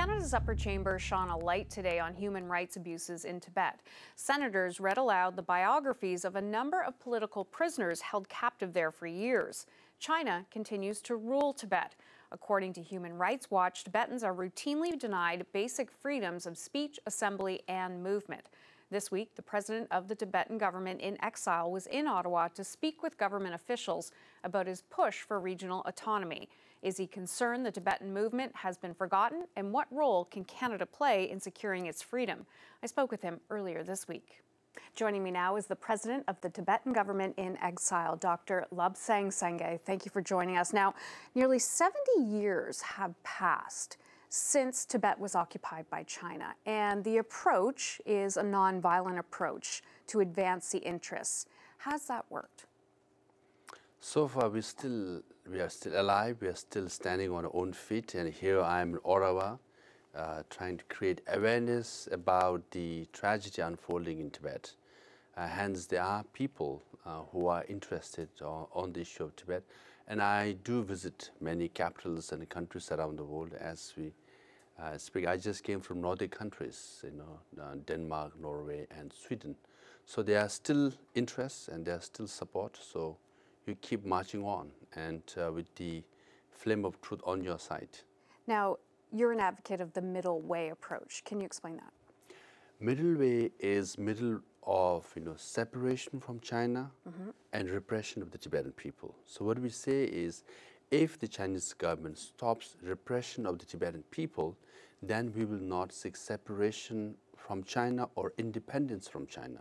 Canada's upper chamber shone a light today on human rights abuses in Tibet. Senators read aloud the biographies of a number of political prisoners held captive there for years. China continues to rule Tibet. According to Human Rights Watch, Tibetans are routinely denied basic freedoms of speech, assembly, and movement. This week, the president of the Tibetan government in exile was in Ottawa to speak with government officials about his push for regional autonomy. Is he concerned the Tibetan movement has been forgotten, and what role can Canada play in securing its freedom? I spoke with him earlier this week. Joining me now is the president of the Tibetan government in exile, Dr. Lobsang Sangay. Thank you for joining us. Now, nearly 70 years have passed since Tibet was occupied by China, and the approach is a nonviolent approach to advance the interests. How's that worked? So far, we are still alive. We are still standing on our own feet, and here I am in Ottawa, trying to create awareness about the tragedy unfolding in Tibet. Hence, there are people who are interested on the issue of Tibet, and I do visit many capitals and countries around the world as we speak. I just came from Nordic countries, Denmark, Norway, and Sweden. So there are still interests and there are still support. So you keep marching on, and with the flame of truth on your side. Now, you're an advocate of the middle way approach. Can you explain that? Middle way is middle of separation from China and repression of the Tibetan people. So what we say is, if the Chinese government stops repression of the Tibetan people, then we will not seek separation from China or independence from China.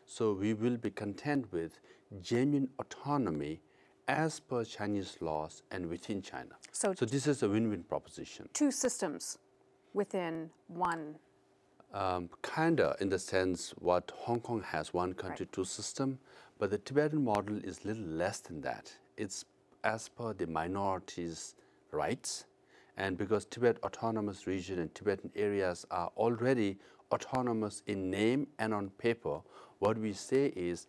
So we will be content with genuine autonomy as per Chinese laws and within China. So this is a win-win proposition. Two systems within one. Kinda, in the sense what Hong Kong has, one country, two system, but the Tibetan model is little less than that. It's as per the minorities' rights, and because Tibet autonomous region and Tibetan areas are already autonomous in name and on paper, what we say is,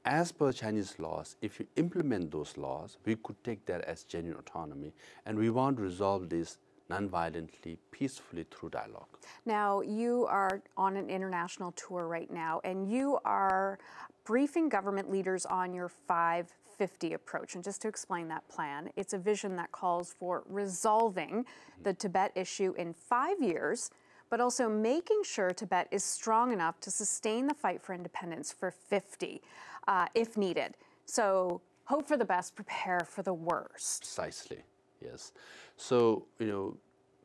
as per Chinese laws, if you implement those laws, we could take that as genuine autonomy, and we want to resolve this non-violently, peacefully through dialogue. Now, you are on an international tour right now, and you are briefing government leaders on your 550 approach. And just to explain that plan, it's a vision that calls for resolving the Tibet issue in 5 years, but also making sure Tibet is strong enough to sustain the fight for independence for 50, if needed. So hope for the best, prepare for the worst. Precisely, yes. So,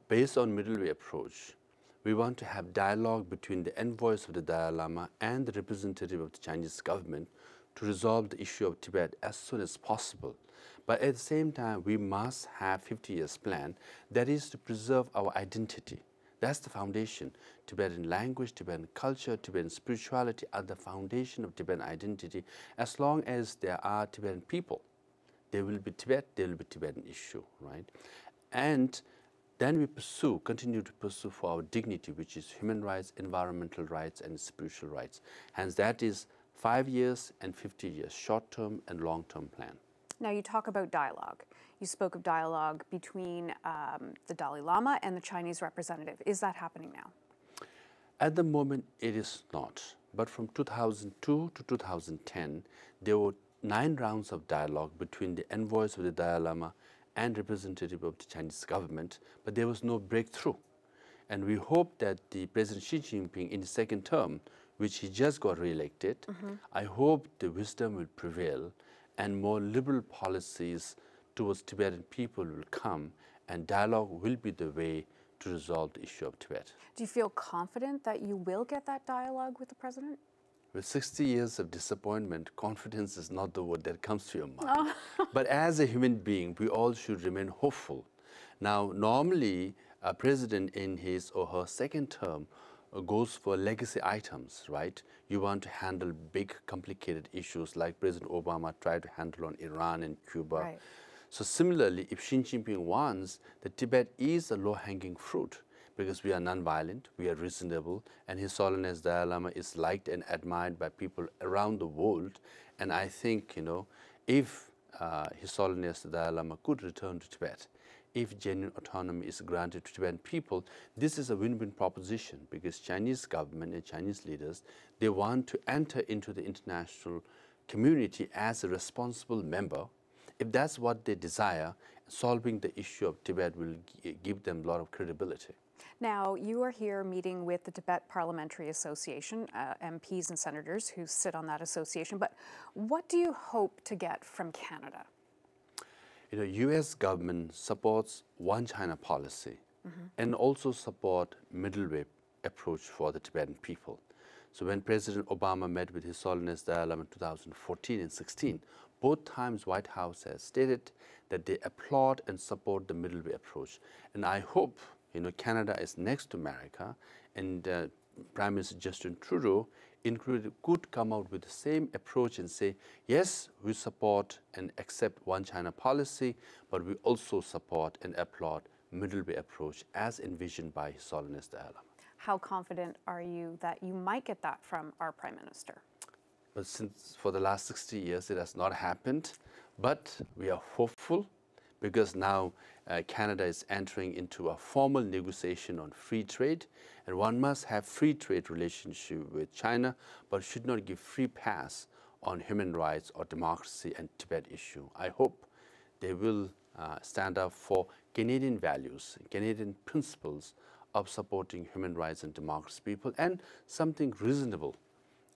based on middle way approach, we want to have dialogue between the envoys of the Dalai Lama and the representative of the Chinese government to resolve the issue of Tibet as soon as possible. But at the same time, we must have 50 years plan, that is to preserve our identity. That's the foundation. Tibetan language, Tibetan culture, Tibetan spirituality are the foundation of Tibetan identity. As long as there are Tibetan people, there will be Tibet, there will be Tibetan issue, right? And then we continue to pursue for our dignity, which is human rights, environmental rights, and spiritual rights. Hence, that is 5 years and 50 years, short-term and long-term plan. Now, you talk about dialogue. You spoke of dialogue between the Dalai Lama and the Chinese representative. Is that happening now? At the moment, it is not. But from 2002 to 2010, there were 9 rounds of dialogue between the envoys of the Dalai Lama and representative of the Chinese government, but there was no breakthrough. And we hope that the President Xi Jinping in the second term, which he just got re-elected, I hope the wisdom will prevail and more liberal policies towards Tibetan people will come, and dialogue will be the way to resolve the issue of Tibet. Do you feel confident that you will get that dialogue with the president? With 60 years of disappointment, confidence is not the word that comes to your mind. But as a human being, we all should remain hopeful. Now, normally, a president in his or her second term goes for legacy items, right? You want to handle big, complicated issues like President Obama tried to handle on Iran and Cuba. Right. So similarly, if Xi Jinping wants, the Tibet is a low-hanging fruit because we are non-violent, we are reasonable, and His Holiness Dalai Lama is liked and admired by people around the world. And I think, if His Holiness Dalai Lama could return to Tibet, if genuine autonomy is granted to Tibetan people, this is a win-win proposition because Chinese government and Chinese leaders, they want to enter into the international community as a responsible member. If that's what they desire, solving the issue of Tibet will give them a lot of credibility. Now, you are here meeting with the Tibet Parliamentary Association, MPs and senators who sit on that association, but what do you hope to get from Canada? You know, U.S. government supports one China policy and also support middle way approach for the Tibetan people. So when President Obama met with His Holiness Dalai Lama in 2014 and 16, both times White House has stated that they applaud and support the middle way approach. And I hope, you know, Canada is next to America, and Prime Minister Justin Trudeau could come out with the same approach and say, yes, we support and accept one China policy, but we also support and applaud middle way approach as envisioned by His Holiness Dalai Lama. How confident are you that you might get that from our Prime Minister? But since for the last 60 years it has not happened, but we are hopeful because now Canada is entering into a formal negotiation on free trade, and one must have free trade relationship with China, but should not give free pass on human rights or democracy and Tibet issue. I hope they will stand up for Canadian values, Canadian principles of supporting human rights and democracy people, and something reasonable.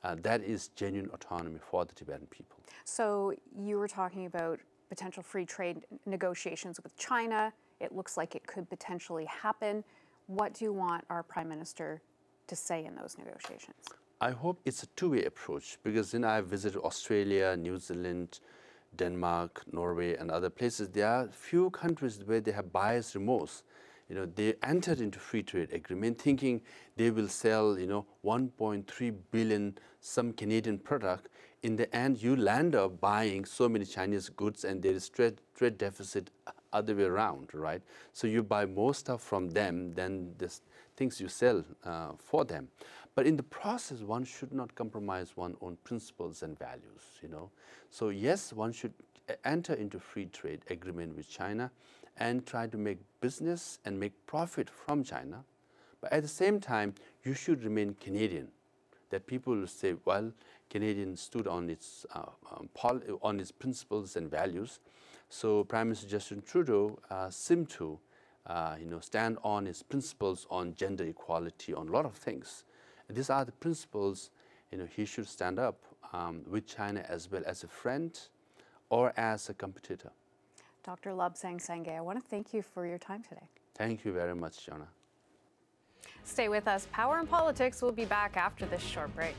That is genuine autonomy for the Tibetan people. So you were talking about potential free trade negotiations with China. It looks like it could potentially happen. What do you want our Prime Minister to say in those negotiations? I hope it's a two-way approach because then I visited Australia, New Zealand, Denmark, Norway, and other places. There are few countries where they have buyer's remorse. You know, they entered into free trade agreement thinking they will sell, you know, 1.3 billion some Canadian product. In the end, you land up buying so many Chinese goods, and there is trade deficit other way around, right? So you buy more stuff from them than the things you sell for them. But in the process, one should not compromise one's own principles and values, you know. So yes, one should enter into free trade agreement with China and try to make business and make profit from China. But at the same time, you should remain Canadian. That people will say, well, Canadian stood on its principles and values. So Prime Minister Justin Trudeau seemed to stand on his principles on gender equality, on a lot of things. And these are the principles he should stand up with China as well as a friend or as a competitor. Dr. Lobsang Sangay, I want to thank you for your time today. Thank you very much, Jonah. Stay with us. Power and Politics will be back after this short break.